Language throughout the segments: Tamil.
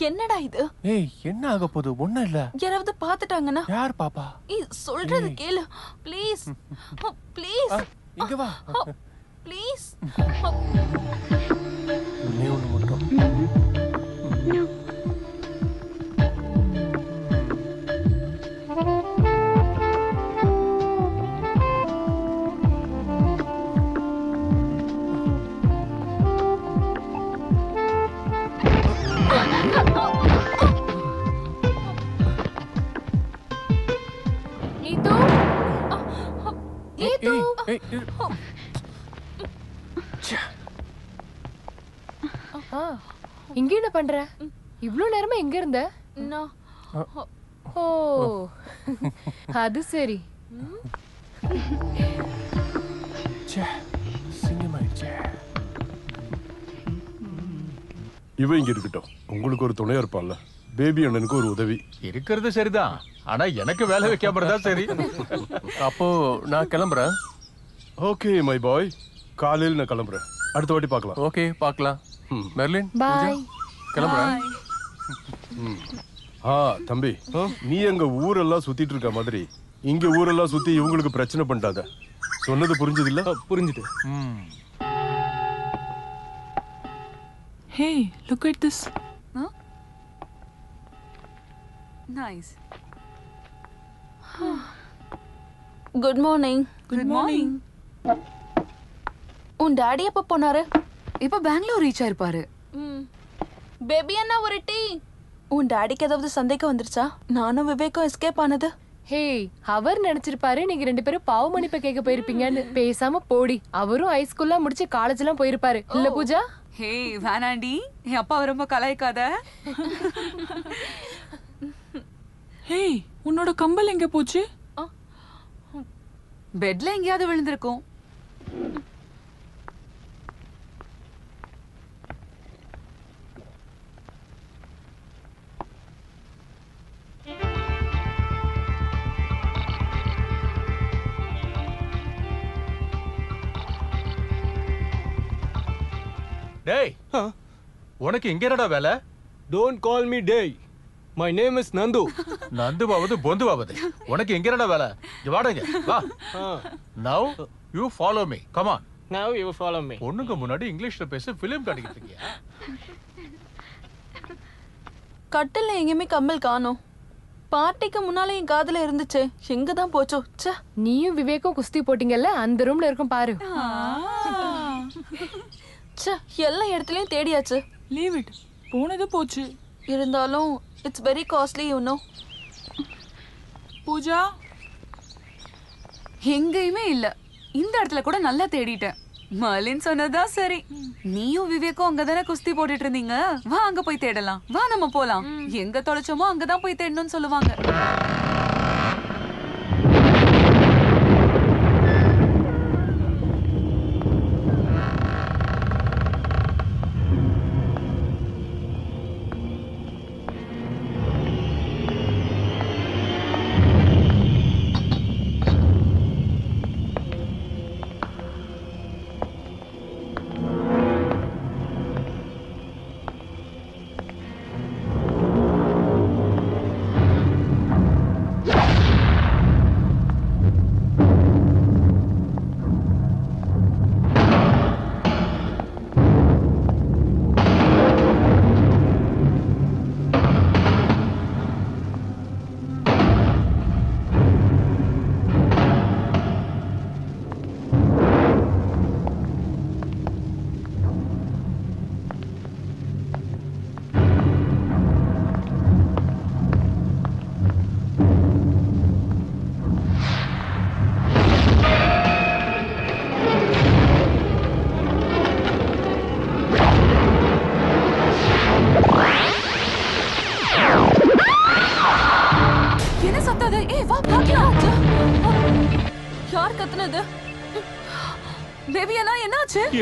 என்னடா இது? ஏய் என்ன ஆக போகுது? ஒண்ணும் இல்ல. யாராவது பாத்துட்டாங்கன்னா? யார் பாப்பா? ஏய் சொல்றது கேளு ப்ளீஸ். ப்ளீஸ் இங்க வா. ப்ளீஸ். நீ ஒண்ணு மட்டும். இங்க என்ன பண்ற? இவ்ளோ நேரமா எங்க இருந்த? ஓ அது சரி. இவன் இங்க இருக்கட்டும். உங்களுக்கு ஒரு துணையா இருப்பான்ல. பேபி அண்ணனுக்கு ஒரு உதவி இருக்கிறது சரிதான். ஆனா எனக்கு வேலை வைக்காம இருந்தா சரி. அப்போ நான் கிளம்புறேன். Okay my boy. காலையில் நான் கிளம்புறேன். அடுத்த வாட்டி பார்க்கலாம். ஓகே பார்க்கலாம். மெர்லின் பாய். கிளம்புறேன். தம்பி நீ எங்க ஊரெல்லாம் சுத்திட்டு இருக்க மாதிரி இங்க ஊரெல்லாம் சுத்தி இவங்களுக்கு பிரச்சனை பண்ணாத. சொன்னது புரிஞ்சது இல்ல? புரிஞ்சுது. Hey, look at this. Huh? Nice. Good morning. Good morning. உன் டாடி எப்ப போனாரு? இப்ப பெங்களூர் ரீச் ஆயிருப்பாரு. பேபி அண்ணா ஒரு டீ. உன் டாடிக்கு ஏதாவது சந்தேகம் வந்துருச்சா? நானும் விவேக்கும் எஸ்கேப் ஆனது. ஹே அவர் நினைச்சிருப்பாரு நீங்க 2 பேரும் பாவ மன்னிப்பு கேட்க போயிருப்பீங்கன்னு. பேசாம போடி. அவரும் ஹைஸ்கூல்லாம் முடிச்சு காலேஜ் எல்லாம் போயிருப்பாரு இல்ல பூஜா? ஹே வேணாண்டி, என் அப்பா ரொம்ப கலாய்க்காத. ஹே உன்னோட கம்பல் எங்க போச்சு? பெட்ல எங்கயாவது விழுந்திருக்கும். டேய் உனக்கு இங்க என்னடா வேலை? Don't call me Day. My name is Nandu. நந்துவாவது பொந்துவாவது உனக்கு எங்க என்னடா வேலை? இங்க வாடங்க வா. Now you follow me. Come on. Now you follow me. பொண்ணுங்க முன்னாடி இங்கிலீஷ்ல பேச ஃபிலிம் காட்டிக்கிட்டு இருக்கியா? கட்டில எங்கேயுமே கம்பல் காணோம். பார்ட்டிக்கு முன்னால என் காதுல இருந்துச்சு. எங்க தான் போச்சோ? ச்சே. நீயும் விவேக்கும் குஸ்தி போட்டீங்கல்ல, அந்த ரூம்ல இருக்கும் பாரு. ச்சே, எல்லா இடத்துலயும் தேடியாச்சு. Leave it. போனது போச்சு. இருந்தாலும் it's very costly, you know. Pooja எங்கேயுமே இல்ல. இந்த இடத்துல கூட நல்லா தேடிட்டேன். மலின் சொன்னதா சரி. நீயும் விவேக்கும் அங்கதானே குஸ்தி போட்டுட்டு இருந்தீங்க. வா அங்க போய் தேடலாம். வா நம்ம போலாம். எங்க தொலைச்சோமோ அங்கதான் போய் தேடணும்னு சொல்லுவாங்க.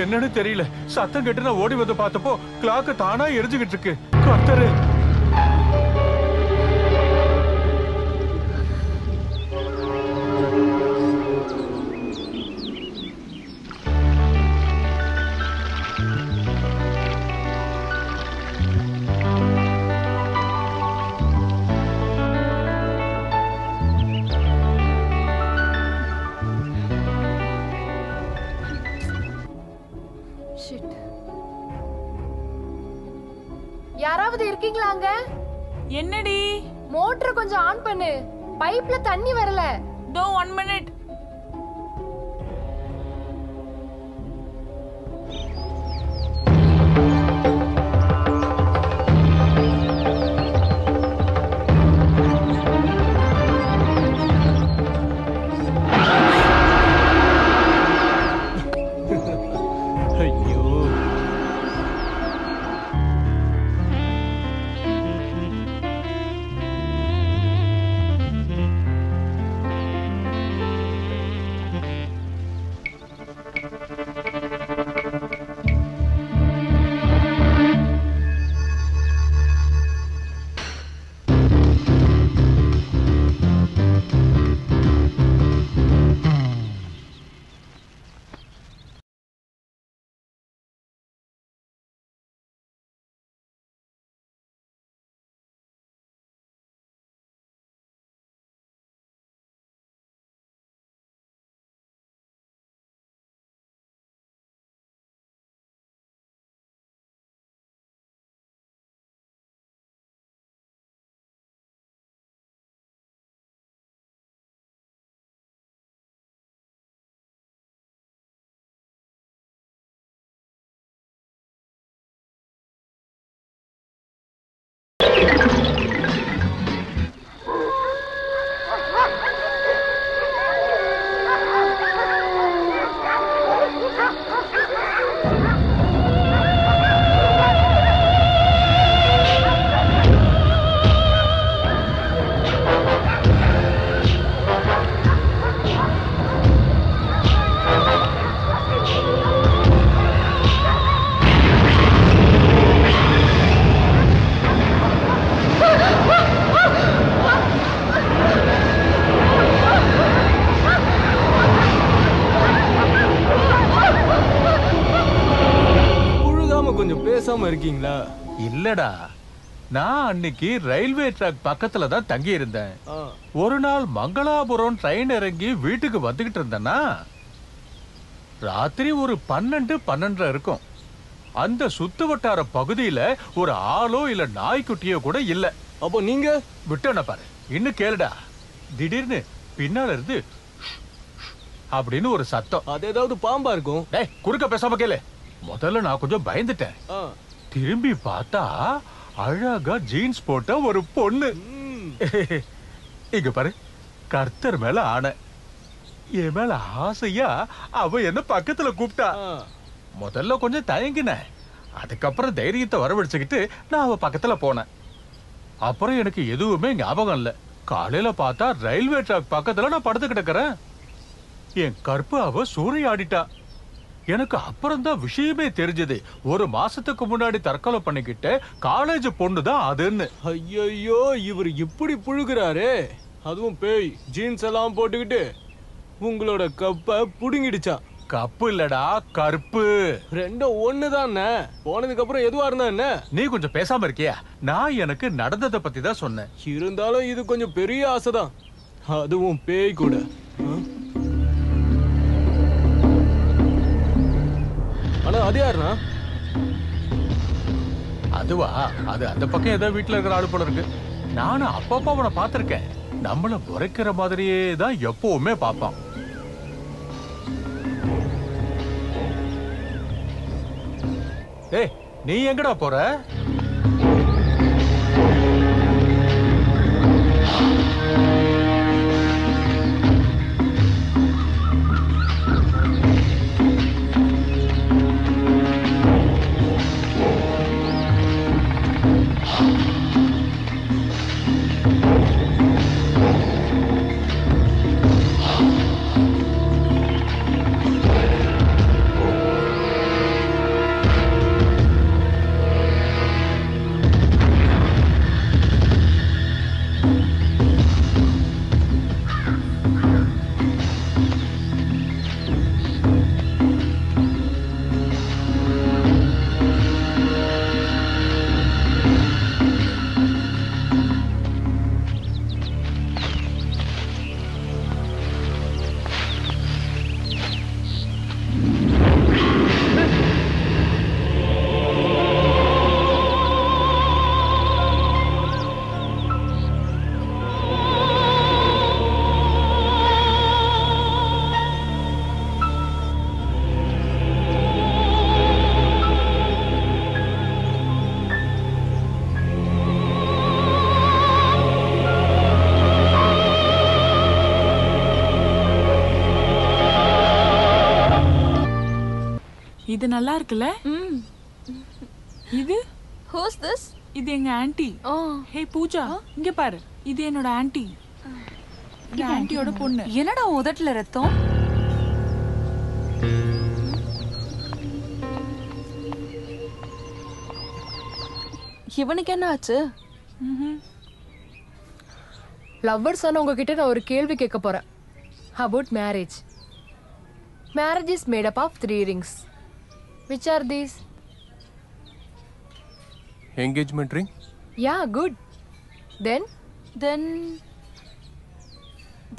என்னன்னு தெரியல. சத்தம் கேட்டு நான் ஓடி வந்து பார்த்தப்போ கிளாக் தானா எரிஞ்சுகிட்டு இருக்கு. கர்த்தரே, யாராவது இருக்கீங்களாங்க? என்னடி? மோட்டர் கொஞ்சம் ஆன் பண்ணு. பைப்ல தண்ணி வரல. தோ 1 minute. ஐயோ கொஞ்சம் பேசாம இருக்கீங்களா? இல்லடா, நான் அன்னைக்கு ரயில்வே ட்ராக் பக்கத்துல தான் தங்கி இருந்தேன். ஒரு நாள் மங்களாபுரம் ட்ரெயின் இறங்கி வீட்டுக்கு வந்துகிட்டு இருந்தேன்னா ராத்திரி ஒரு 12:30 இருக்கும். அந்த சுத்து வட்டார பகுதியில ஒரு ஆளோ இல்ல நாய்க்குட்டியோ கூட இல்ல. அப்போ நீங்க விட்டன பாரு. இன்னும் கேளுடா, திடீர்னு பின்னால இருந்து அப்படின்னு ஒரு சத்தம். அது ஏதாவது பாம்பா இருக்கும். டேய், குறுக்க பேசாம கேளு. முதல்ல நான் கொஞ்சம் பயந்துட்டேன். திரும்பி பார்த்தா அழகா ஜீன்ஸ் போட்ட ஒரு பொண்ணு. இங்க பாரு, கர்த்தர் மேல ஆணை, என் மேல ஆசையா அவ என்ன பக்கத்துல கூப்பிட்டா. முதல்ல கொஞ்சம் தயங்கினேன். அதுக்கப்புறம் தைரியத்தை வரவழைச்சுக்கிட்டு நான் அவ பக்கத்துல போனேன். அப்புறம் எனக்கு எதுவுமே ஞாபகம் இல்ல. காலையில பார்த்தா ரயில்வே ட்ராக் பக்கத்துல நான் படுத்து கிடக்குறேன். என் கற்பு அவ சூறையாடிட்டா. எனக்கு அப்புறம் தான் விஷயமே தெரிஞ்சது. ஒரு மாசத்துக்கு முன்னாடி தற்கொலை பண்ணிக்கிட்ட காலேஜ் பொண்ணு தான் அதுன்னு. ஐயோ, இவர் இப்படி புழுகுறாரு. அதுவும் பேய் ஜீன்ஸ் எல்லாம் போட்டுக்கிட்டு உங்களோட கப்ப புடுங்கிடுச்சா? கப்பு இல்லடா, கற்பு. ரெண்டும் ஒண்ணுதான். போனதுக்கு அப்புறம் எதுவா இருந்தா என்ன? நீ கொஞ்சம் பேசாம இருக்கியா? நான் எனக்கு நடந்ததை பத்தி தான் சொன்னேன். இருந்தாலும் இது கொஞ்சம் பெரிய ஆசைதான். அதுவும் பேய் கூட. ஆனா அது யாருனா? அதுவா, அது அந்த பக்கம் ஏதோ வீட்டுல இருக்கிற ஆளு போல இருக்கு. நானும் அப்பப்ப அவனை பார்த்திருக்கேன். நம்மள முறைக்கிற மாதிரியே தான் எப்பவுமே பார்ப்பான். ஏய், நீ எங்கடா போற? இது நல்லா இருக்குல்ல? இது ஹூஸ் திஸ்? இது எங்க ஆன்ட்டி. ஹே பூஜா, இங்க பாரு. இது என்னோட ஆன்ட்டி. இந்த ஆன்ட்டியோட பொண்ணு. என்னடா உதட்டுல ரத்தம்? இவனுக்கு என்ன ஆச்சு? லவ்வர்ஸ் ஆன உங்ககிட்ட நான் ஒரு கேள்வி கேட்க போறேன். About marriage. Marriage is made up of 3 rings. Which are these? Engagement ring. Yeah, good.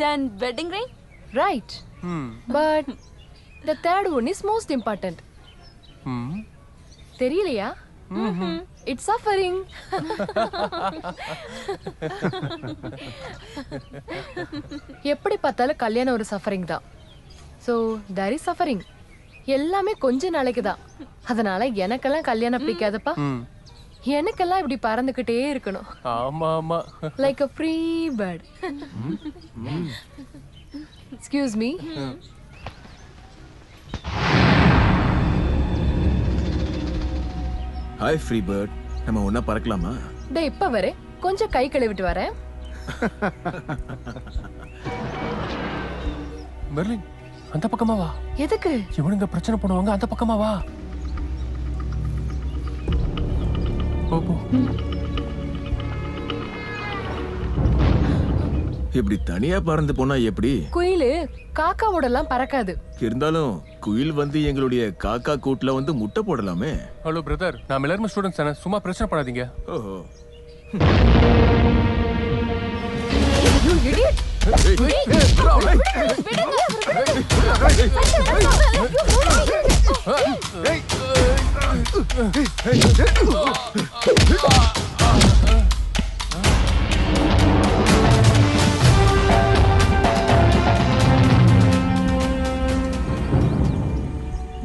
Then wedding ring? right. But the third one is most important. தெரியலையா? It's suffering. எப்படி பார்த்தாலும் கல்யாணம் ஒரு சஃபரிங் தான். So there is suffering. எல்லாமே கொஞ்ச நாளைக்கு தான். அதனால எனக்கெல்லாம் கல்யாணம் பிடிக்காதப்பா. எனக்கெல்லாம் இப்படி பறந்துகிட்டே இருக்கணும். ஆமா ஆமா. Like a free bird. Excuse me. Hi free bird, நம்ம ஒண்ணா பறக்கலாமா? டேய் இப்ப வர கொஞ்சம் கை கழுவிட்டு வரேன். மெர்லின், அந்த பக்கமா வா. எதுக்கு? இவனுங்க பிரச்சனை பண்ணுவாங்க, அந்த பக்கமா வா. போ போ. இப்படி தனியா பறந்து போனா எப்படி? குயிலு காக்காவோட எல்லாம் பறக்காது. இருந்தாலும் குயில் வந்து எங்களுடைய காக்கா கூட்டுல வந்து முட்டை போடலாமே. ஹலோ பிரதர், நான் எல்லாரும் ஸ்டூடெண்ட்ஸ் தானே, சும்மா பிரச்சனை பண்ணாதீங்க. ஓஹோ. You idiot!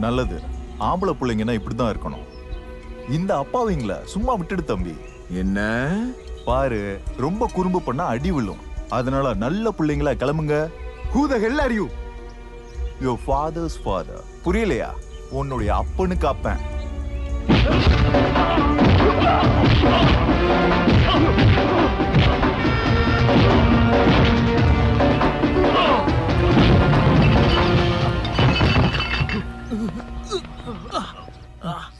நல்லது. ஆம்பளை பிள்ளைங்கன்னா இப்படிதான் இருக்கணும். இந்த அப்பாவிங்கள சும்மா விட்டுடு தம்பி. என்ன பாரு, ரொம்ப குறும்பு பண்ணா அடி விழும். அதனால நல்ல பிள்ளைங்களா கிளம்புங்க. Who the hell are you? Your father's father. புரியலையா? உன்னுடைய அப்பனுக்கு அப்பன்.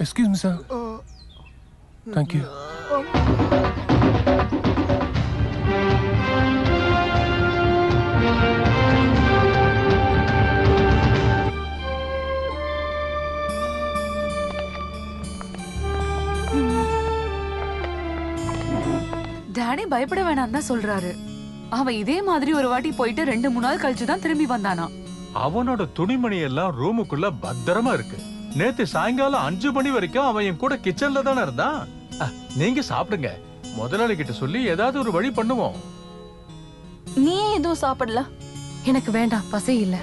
Excuse me, sir. Thank you. Daddy பயப்பட வேணாம் தான் சொல்றாரு. அவன் இதே மாதிரி ஒரு வாட்டி போயிட்டு 2-3 நாள் கழிச்சு தான் திரும்பி வந்தானா. அவனோட துணிமணி எல்லாம் ரூமுக்குள்ள பத்திரமா இருக்கு. நேத்து சாயங்காலம் 5 மணி வரைக்கும் அவன் என் கூட கிச்சன்ல தானே இருந்தான். நீங்க சாப்பிடுங்க. முதலாளி கிட்ட சொல்லி ஏதாவது ஒரு வழி பண்ணுவோம். நீ எதுவும் சாப்பிடல? எனக்கு வேண்டாம், பசி இல்ல.